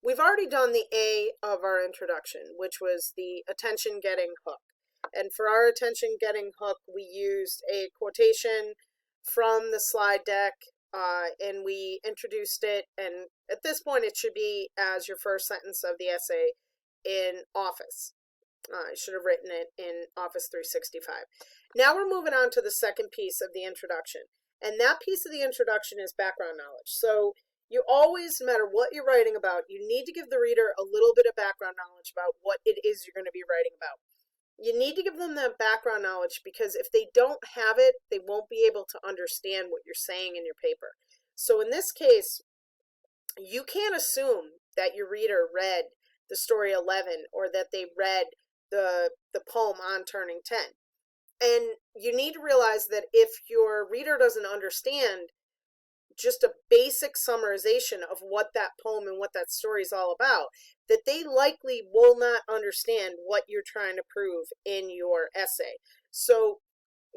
we've already done the A of our introduction, which was the attention getting hook. And for our attention getting hook, we used a quotation from the slide deck, and we introduced it. And at this point, it should be as your first sentence of the essay in Office. I should have written it in Office 365. Now we're moving on to the second piece of the introduction. And that piece of the introduction is background knowledge. So you always, no matter what you're writing about, you need to give the reader a little bit of background knowledge about what it is you're going to be writing about. You need to give them that background knowledge because if they don't have it, they won't be able to understand what you're saying in your paper. So in this case, you can't assume that your reader read the story 11 or that they read the poem On Turning 10. And you need to realize that if your reader doesn't understand just a basic summarization of what that poem and what that story is all about, that they likely will not understand what you're trying to prove in your essay. So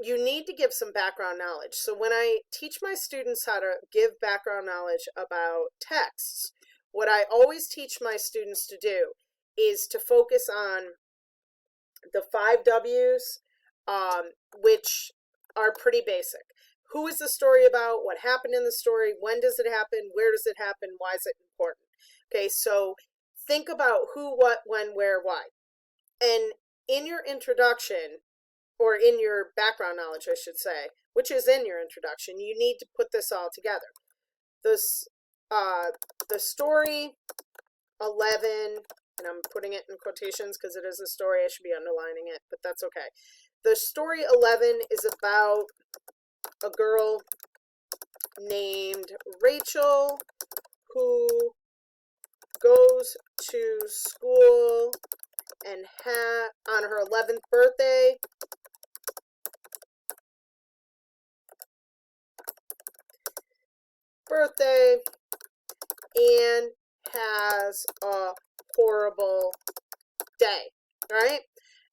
you need to give some background knowledge. So when I teach my students how to give background knowledge about texts, what I always teach my students to do is to focus on the 5 W's, which are pretty basic. Who is the story about? What happened in the story? When does it happen? Where does it happen? Why is it important? Okay, so think about who, what, when, where, why. And in your introduction, or in your background knowledge, I should say, which is in your introduction, you need to put this all together. The story 11, and I'm putting it in quotations because it is a story, I should be underlining it, but that's okay. The story 11 is about a girl named Rachel who goes to school and on her 11th birthday and has a horrible day, right?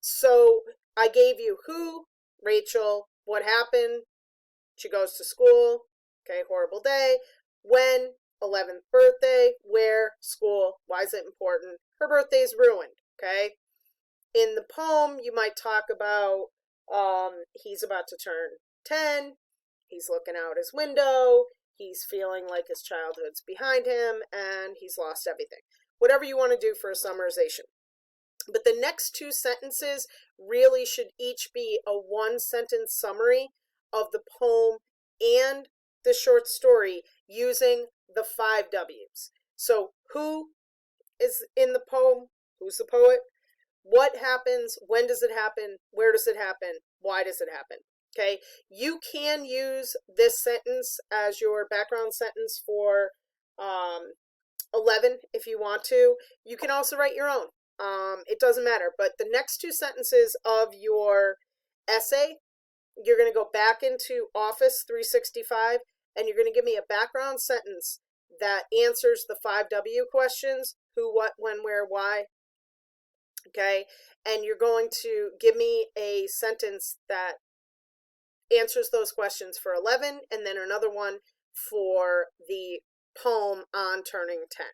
So I gave you who, Rachel, what happened, she goes to school, okay, horrible day, when, 11th birthday, where, school, why is it important, her birthday's ruined, okay? In the poem, you might talk about he's about to turn 10, he's looking out his window, he's feeling like his childhood's behind him, and he's lost everything. Whatever you want to do for a summarization. But the next 2 sentences really should each be a 1-sentence summary of the poem and the short story using the 5 W's. So who is in the poem? Who's the poet? What happens? When does it happen? Where does it happen? Why does it happen? Okay, you can use this sentence as your background sentence for 11 if you want to. You can also write your own. It doesn't matter. But the next 2 sentences of your essay, you're going to go back into Office 365 and you're going to give me a background sentence that answers the 5 W questions: who, what, when, where, why. Okay, and you're going to give me a sentence that answers those questions for 11 and then another one for the poem On Turning 10.